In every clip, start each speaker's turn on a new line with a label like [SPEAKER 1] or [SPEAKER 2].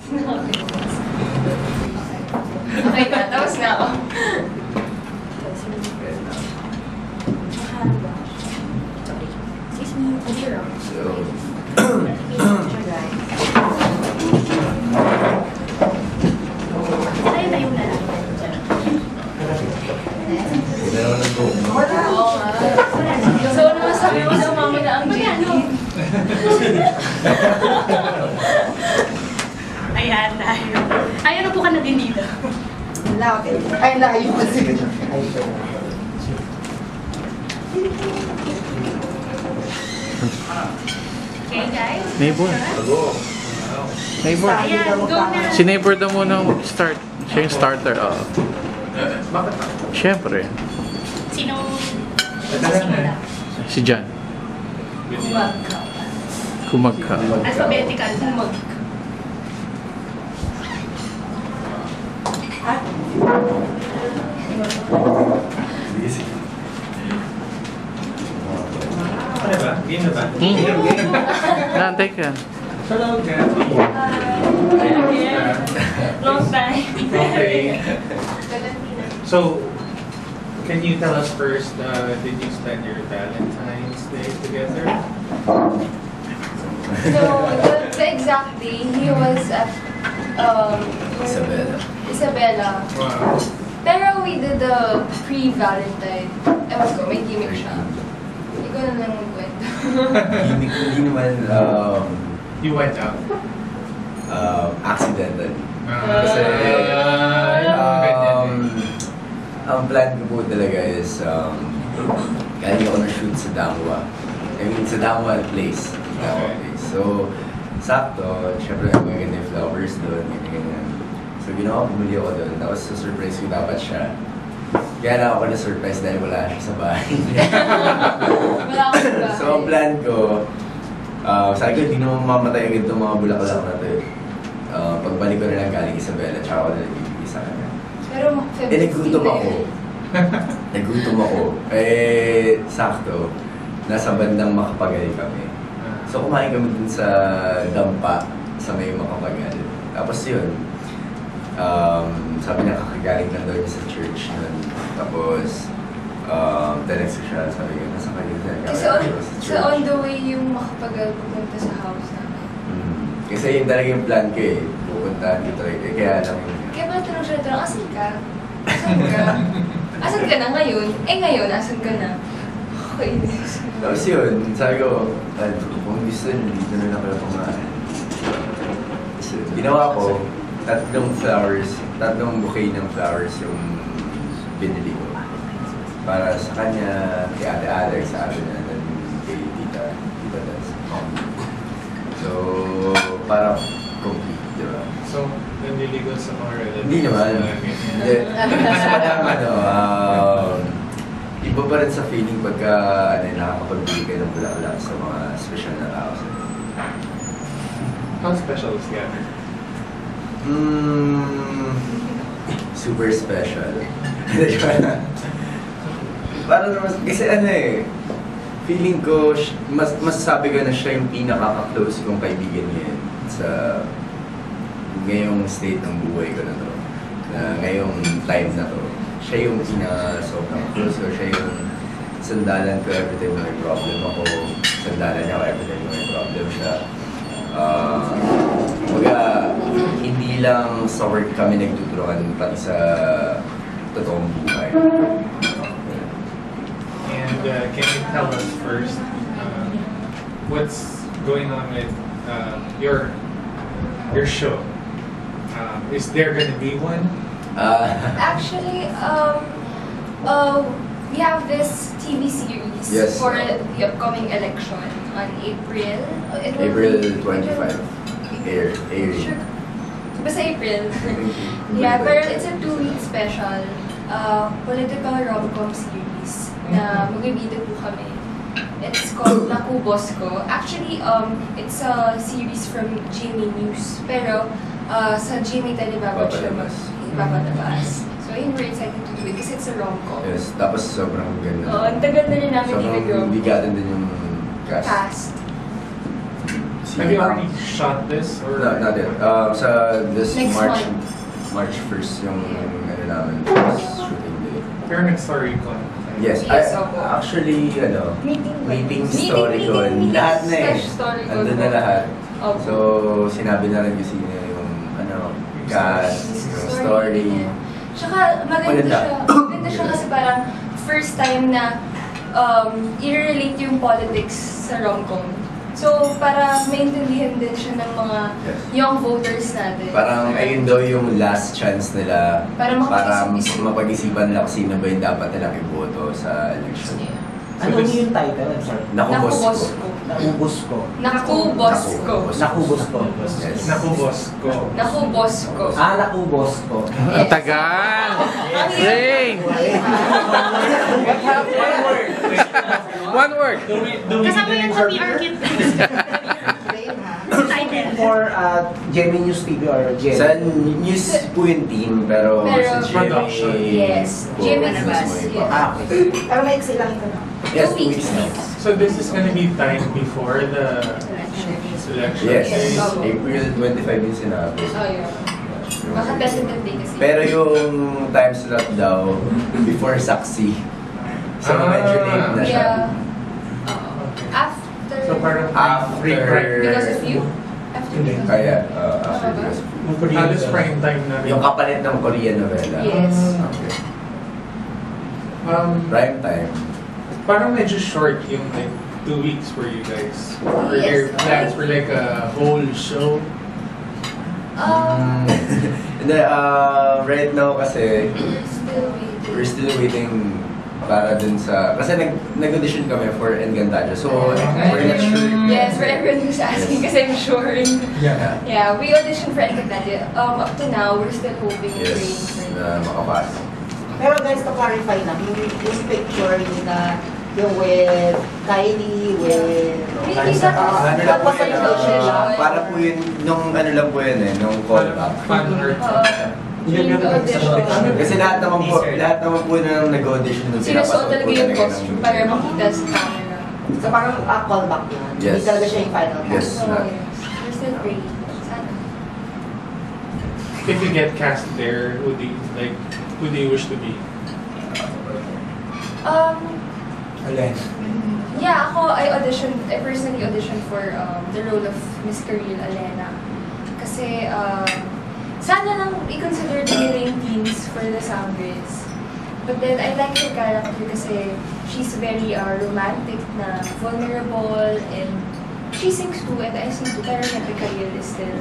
[SPEAKER 1] Okay na, tapos na ako. Excuse me, zero. Tayo na yung lalaki. So, ano masabi mo sa mama na ang JD? Ayan, tayo. Ayan na po ka na din dito.
[SPEAKER 2] Ay, layo kasi.
[SPEAKER 1] Okay, guys?
[SPEAKER 3] Neighbor. Neighbor.
[SPEAKER 1] Ayan, go na.
[SPEAKER 3] Si neighbor daw muna start. Siya yung starter.
[SPEAKER 4] Bakit?
[SPEAKER 3] Siyempre.
[SPEAKER 1] Sinong simula?
[SPEAKER 3] Si Jan.
[SPEAKER 1] Kumagka.
[SPEAKER 3] Kumagka.
[SPEAKER 1] Alphabetical na. Kumagka.
[SPEAKER 4] Ano ba? Game na ba?
[SPEAKER 3] Naantay ka.
[SPEAKER 4] Hello, Gabby.
[SPEAKER 1] Long time.
[SPEAKER 4] Okay. So, can you tell us first, did you spend your Valentine's Day together?
[SPEAKER 5] No, the exact day, he was at Isabela.
[SPEAKER 4] Wow.
[SPEAKER 5] Pero we did the pre-Valentine. Ewan ko, may gimmick siya. Hindi ko na lang magkwento.
[SPEAKER 6] Hindi naman
[SPEAKER 4] You went out?
[SPEAKER 6] accidental.
[SPEAKER 4] Kasi,
[SPEAKER 6] Ang plan ko po talaga is galing ako na-shoot sa Dangwa. I mean, sa Dangwa place. Dangwa place. So, sakto, syempre magaganda yung flowers doon, ganyan. So, ginawa, bumili ako doon. Tapos sa surprise ko dapat siya. Kaya na ako na-surprise dahil wala siya sa bahay.
[SPEAKER 5] Wala akong bahay.
[SPEAKER 6] So, ang plan ko, sabi ko, hindi naman mamatay agad itong mga bulaklak na ito. Pagbalik ko na lang galing Isabela, tsaka ako na nag-ibigay sa kanya.
[SPEAKER 5] Pero
[SPEAKER 6] Nagutom ako. Nagutom ako. Sakto. Nasa bandang Makapagal kami. So, kumain kami dun sa Dampa, sa may Makapagal. Tapos yun, sabi niya kakagaling lang daw niya sa church nun. Tapos, tenext siya, sabi niya, nasa kayo
[SPEAKER 5] Kasi on the way yung Makapagal pupunta sa house namin.
[SPEAKER 6] Kasi yun talaga yung plan ko eh. Pupuntahan dito eh. Kaya lang yun.
[SPEAKER 5] Kaya pala tanong siya, asan ka? Asan ka? Asan ka na ngayon? Ngayon, asan ka na? Okay.
[SPEAKER 6] Tapos yun, sabi ko, kung gusto nyo, dito na lang kayo kumain. So, ginawa ko, tatlong bouquet ng flowers yung binili ko. Para sa kanya, kay Ate Alex, sa atin na, then kay Tita Des. So, para complete, di ba?
[SPEAKER 4] so, nanliligaw sa mga relatives?
[SPEAKER 6] Hindi naman. Hindi. Iba pa rin sa feeling pagka nakakapagbili ka ng bulaklak sa mga special na tao.
[SPEAKER 4] How special is Gabby?
[SPEAKER 6] Super special. Parang naman, kasi feeling ko, masasabi ko na siya yung pinaka-close kong kaibigan ngayon sa ngayong state ng buhay ko na to. Na ngayong time na to. Siya yung sobrang close ko. Siya yung sandalan ko every time na may problem ako. Sandalan niya ako every time na may problem siya. Hindi lang sa work kami nagtuturuan, pati sa totoong buhay.
[SPEAKER 4] And can you tell us first, what's going on with your show? Is there going to be one?
[SPEAKER 5] Actually, we have this TV series for the upcoming election on April.
[SPEAKER 6] April 25. Airing.
[SPEAKER 5] Sure. Basta April. Yeah, pero it's a 2-week special political rom-com series na magbibida po kami. It's called Naku Boss Ko. Actually, it's a series from GMA News. Pero sa GMA Telebabad siya ipapalabas. So yun, we're excited to do it kasi it's a rom-com.
[SPEAKER 6] Yes, tapos sobrang ganda.
[SPEAKER 5] Ang tagal na rin namin
[SPEAKER 6] sobrang
[SPEAKER 5] ginagawa.
[SPEAKER 6] bigatan din yung cast.
[SPEAKER 5] Cast.
[SPEAKER 6] Si
[SPEAKER 4] Have you already shot this? Or?
[SPEAKER 6] No, not yet. Sa this
[SPEAKER 5] Next
[SPEAKER 6] March 1st yung ano namin, shooting day.
[SPEAKER 4] Pero nag-story ko.
[SPEAKER 6] Yes,
[SPEAKER 5] Yes, opo.
[SPEAKER 6] actually, meeting story ko.
[SPEAKER 5] Meeting,
[SPEAKER 6] Lahat na eh.
[SPEAKER 5] slash story ko.
[SPEAKER 6] Andun na lahat.
[SPEAKER 5] Opo.
[SPEAKER 6] So, sinabi na rin kasi niya yung cast, yung story.
[SPEAKER 5] Tsaka maganda siya kasi parang first time na i-relate yung politics sa rom-com. So, para maintindihan din siya ng mga
[SPEAKER 6] Yes.
[SPEAKER 5] young voters natin.
[SPEAKER 6] Parang ayun daw yung last chance nila
[SPEAKER 5] Para makapag-isip-isip.
[SPEAKER 6] mapag-isipan lang sino ba yung dapat nilang iboto sa election.
[SPEAKER 7] Ano yung title? I'm sorry.
[SPEAKER 6] Nakubos ko.
[SPEAKER 7] Naubos ko.
[SPEAKER 5] Nakubos ko.
[SPEAKER 7] Nakubos ko.
[SPEAKER 6] Yes.
[SPEAKER 4] Nakubos ko.
[SPEAKER 5] Nakubos ko.
[SPEAKER 7] Nakubos ko.
[SPEAKER 3] Ang tagal! Ring! One word.
[SPEAKER 1] Kasama yan sa PR kit. Title.
[SPEAKER 7] For Gemini News TV or Gemini?
[SPEAKER 6] Sa news po yung team, pero
[SPEAKER 5] Pero-
[SPEAKER 6] sa
[SPEAKER 4] Production.
[SPEAKER 5] Yes.
[SPEAKER 6] po,
[SPEAKER 5] Gemini
[SPEAKER 6] mas
[SPEAKER 5] News,
[SPEAKER 6] may
[SPEAKER 5] yes.
[SPEAKER 6] iba.
[SPEAKER 7] Okay.
[SPEAKER 2] Pero may iksi lang ito na.
[SPEAKER 6] Yes,
[SPEAKER 5] 2 weeks.
[SPEAKER 6] na.
[SPEAKER 4] So this is gonna be timed before the election
[SPEAKER 6] Yes,
[SPEAKER 4] days?
[SPEAKER 5] Opo.
[SPEAKER 6] April 25 yung sinabi.
[SPEAKER 5] Oh, yun. Baka tentative kasi.
[SPEAKER 6] Pero yung time slot daw, before Saksi. So medyo late na siya.
[SPEAKER 5] Yeah. Oo. After.
[SPEAKER 4] So parang
[SPEAKER 6] After...
[SPEAKER 5] Because of you? After because of
[SPEAKER 6] Kaya,
[SPEAKER 5] Tama
[SPEAKER 6] after
[SPEAKER 5] ba?
[SPEAKER 6] because of you.
[SPEAKER 4] halos prime time na rin.
[SPEAKER 6] Yung kapalit ng Korean novela.
[SPEAKER 5] Yes.
[SPEAKER 6] Okay.
[SPEAKER 4] Prime
[SPEAKER 6] Prime time.
[SPEAKER 4] Parang medyo short yung like 2 weeks for you guys. Or
[SPEAKER 5] Yes.
[SPEAKER 4] your plans for like a whole show.
[SPEAKER 6] Hindi, right now kasi
[SPEAKER 5] We're still waiting.
[SPEAKER 6] we're still waiting para dun sa... Kasi nag-audition kami for Encantadia. So, we're not sure.
[SPEAKER 5] Yes, for everyone who's asking kasi I'm sure.
[SPEAKER 6] Yeah.
[SPEAKER 5] Yeah, we auditioned for Encantadia. Up to now, we're still hoping and praying
[SPEAKER 6] Yes,
[SPEAKER 5] for
[SPEAKER 6] na makapasok.
[SPEAKER 2] Pero guys, to clarify na, yung picture nila, yung with Kylie, with...
[SPEAKER 5] Hindi ka
[SPEAKER 6] Ano lang po
[SPEAKER 2] Tapos
[SPEAKER 6] yun,
[SPEAKER 2] ang audition.
[SPEAKER 6] para po yun, nung ano lang po yun nung callback.
[SPEAKER 4] Fan art.
[SPEAKER 5] Yung audition.
[SPEAKER 6] Kasi lahat naman po na nag-audition nung
[SPEAKER 5] Sinusuot
[SPEAKER 6] pinapasok
[SPEAKER 5] talaga
[SPEAKER 6] po
[SPEAKER 5] yung
[SPEAKER 6] talaga
[SPEAKER 5] costume
[SPEAKER 6] ng-
[SPEAKER 5] para makita sa camera.
[SPEAKER 2] So parang callback yun.
[SPEAKER 6] Yes.
[SPEAKER 2] Hindi talaga siya yung final
[SPEAKER 6] Yes.
[SPEAKER 2] cast.
[SPEAKER 5] So, yes. We're still praying. Sana.
[SPEAKER 4] If you get cast there, who do you wish to be?
[SPEAKER 5] Yeah, I personally auditioned for the role of Miss Karil Alena. Kasi, sana lang i-consider din nila yung teens for the Sangres. But then, I like her character kasi she's very romantic na vulnerable and she sings too and I sing too. Pero syempre, Karil is still,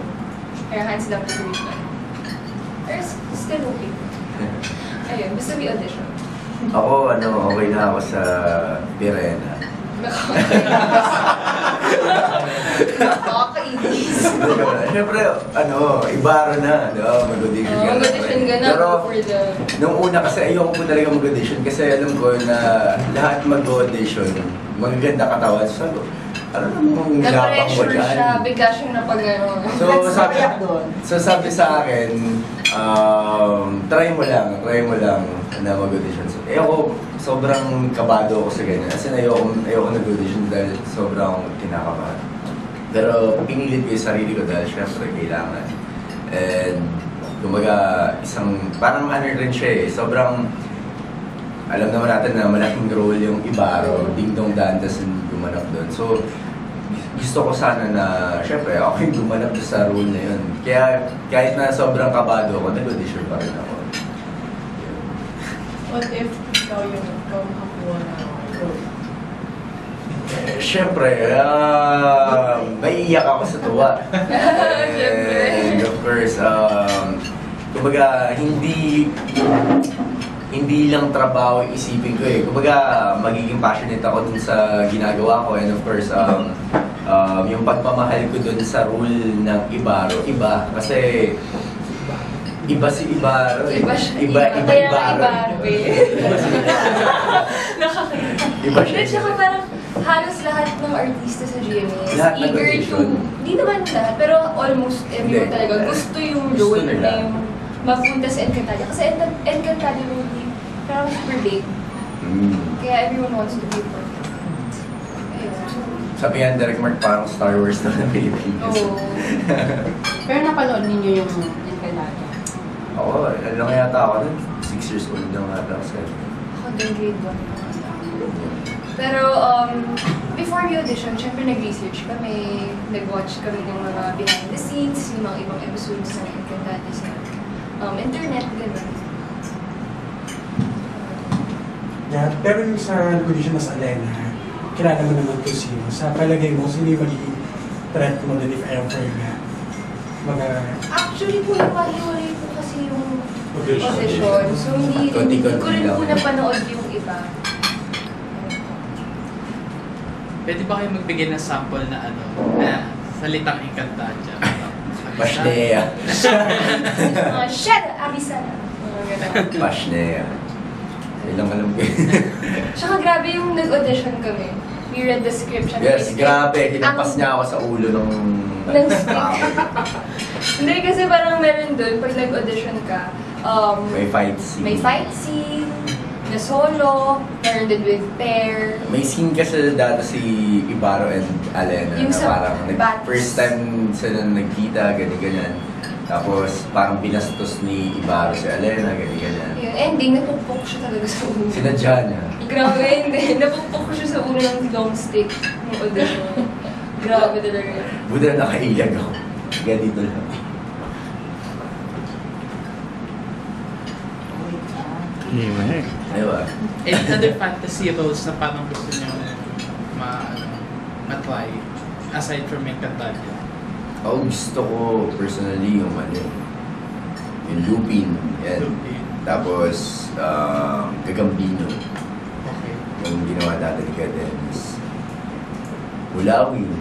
[SPEAKER 5] her hands down to the one. Pero still okay. Ayun, basta we audition.
[SPEAKER 6] Ako, okay na ako sa Pirena.
[SPEAKER 5] Nakakainis.
[SPEAKER 6] Siyempre, Ibarra na, di ba? Mag-audition ka na.
[SPEAKER 5] Mag-audition ka na
[SPEAKER 6] Pero,
[SPEAKER 5] for the...
[SPEAKER 6] nung una kasi ayoko po talaga mag-audition kasi alam ko na lahat mag-audition, magaganda katawan. So, ano namang lapang mo
[SPEAKER 5] Na-pressure
[SPEAKER 6] dyan?
[SPEAKER 5] siya, bigla siyang napag-ano.
[SPEAKER 6] So sabi sa akin, try mo lang na mag-audition. So, ako, sobrang kabado ako sa ganyan. Kasi ayoko nag-audition dahil sobrang kinakabahan. Pero pinilit ko yung sarili ko dahil syempre kailangan. And kumbaga, parang ano rin siya eh, sobrang, alam naman natin na malaking role yung Ibarro, Ding Dong Dantas and gumanap doon. So, gusto ko sana na, syempre, ako yung gumanap sa role na yun. Kaya, kahit na sobrang kabado ako, nag-audition pa rin ako.
[SPEAKER 1] What if ikaw yung nagkakakuha na role?
[SPEAKER 6] Syempre, maiiyak ako sa tuwa. And of course, kumbaga, hindi lang trabaho isipin ko eh. Kumbaga, magiging passionate ako dun sa ginagawa ko. And of course, yung pagmamahal ko dun sa role ng Ibarro, iba. Kasi, iba si Ibarro eh.
[SPEAKER 5] Iba siya.
[SPEAKER 6] Iba
[SPEAKER 5] Kaya nga
[SPEAKER 6] Ibarro.
[SPEAKER 5] Ibarro eh. Nakakainis.
[SPEAKER 6] Iba siya.
[SPEAKER 5] At saka parang halos lahat ng artista sa GMA
[SPEAKER 6] Lahat
[SPEAKER 5] is eager to,
[SPEAKER 6] nag-audition.
[SPEAKER 5] hindi naman lahat, pero almost everyone
[SPEAKER 6] Hindi.
[SPEAKER 5] talaga gusto yung
[SPEAKER 6] Gusto
[SPEAKER 5] role
[SPEAKER 6] nila.
[SPEAKER 5] na yung mapunta sa Encantadia. Kasi Encantadia movie, parang super big. Kaya everyone wants to be part of it. Ayun.
[SPEAKER 6] Sabi nga, Direct Mark, parang Star Wars na ng Pilipinas.
[SPEAKER 5] Oo.
[SPEAKER 1] Pero napanood ninyo yung Encantadia?
[SPEAKER 6] Oo, ano lang yata ako nun? 6 years old lang ata ako.
[SPEAKER 5] Ako din grade 1. Pero before the audition, syempre nag-research kami, nag-watch kami ng mga behind the scenes, yung mga ibang episodes ng Encantadia sa internet, gano'n.
[SPEAKER 8] Yeah, pero yung sa audition na sa Alena, kilala mo naman kung sino. Sa palagay mo, sino yung magiging threat mo din if ever nga?
[SPEAKER 5] Actually po, napahiwalay po kasi yung
[SPEAKER 8] Audition.
[SPEAKER 5] audition. So, hindi ko rin
[SPEAKER 6] Konti-konti
[SPEAKER 5] po
[SPEAKER 6] lang.
[SPEAKER 5] napanood yung iba.
[SPEAKER 9] Pwede ba kayo magbigay ng sample na salitang Encantadia?
[SPEAKER 6] Pashnea.
[SPEAKER 5] Shut up, Abisana! Mga gano'n.
[SPEAKER 6] Pashnea. Ilang alam ko yun.
[SPEAKER 5] Tsaka grabe yung nag-audition kami. We read the script. Siya
[SPEAKER 6] Yes, grabe. Hinampas niya ako sa ulo ng
[SPEAKER 5] script. Hindi kasi parang meron dun, pag nag-audition ka,
[SPEAKER 6] may fight scene.
[SPEAKER 5] may fight scene, na solo, meron din with pair.
[SPEAKER 6] May scene kasi dati si Ibarra and Alena
[SPEAKER 5] Yung
[SPEAKER 6] na
[SPEAKER 5] sa
[SPEAKER 6] parang
[SPEAKER 5] bats.
[SPEAKER 6] first time sila nagkita, ganyan-ganyan. Tapos parang binastos ni Ibarra si Alena, ganyan-ganyan.
[SPEAKER 5] Yung ending, napupok siya talaga sa ulo.
[SPEAKER 6] Sinadya niya.
[SPEAKER 5] Grabe, hindi. Napupok siya sa ulo ng long stick ng audition. Grabe talaga.
[SPEAKER 6] Buti na nakailag ako. Ganito lang.
[SPEAKER 3] Himek.
[SPEAKER 6] Diba?
[SPEAKER 9] Any other fantasy roles na parang gusto niyo ma-try aside from Encantadia?
[SPEAKER 6] Ako gusto ko personally yung yung Lupin. Yan.
[SPEAKER 9] Lupin.
[SPEAKER 6] Tapos, Gagambino.
[SPEAKER 9] Okay.
[SPEAKER 6] Yung ginawa dati ni Kuya Dennis. Ulawin.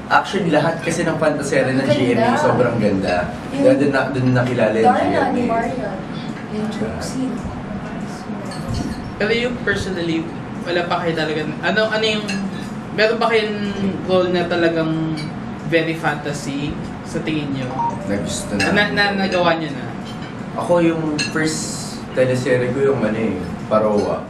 [SPEAKER 6] Actually, lahat kasi ng fantasera ng
[SPEAKER 5] Ganda.
[SPEAKER 6] GMA sobrang ganda.
[SPEAKER 5] Yung
[SPEAKER 6] Doon nakilala yung
[SPEAKER 5] Darna
[SPEAKER 6] GMA.
[SPEAKER 5] ni Marian. Yung joke scene.
[SPEAKER 9] Pero yung personally, wala pa kayo talaga, ano yung, meron ba kayong role na talagang very fantasy sa tingin nyo?
[SPEAKER 6] Nagusto
[SPEAKER 9] Na nagawa nyo na?
[SPEAKER 6] Ako yung first teleserye ko yung Parowa.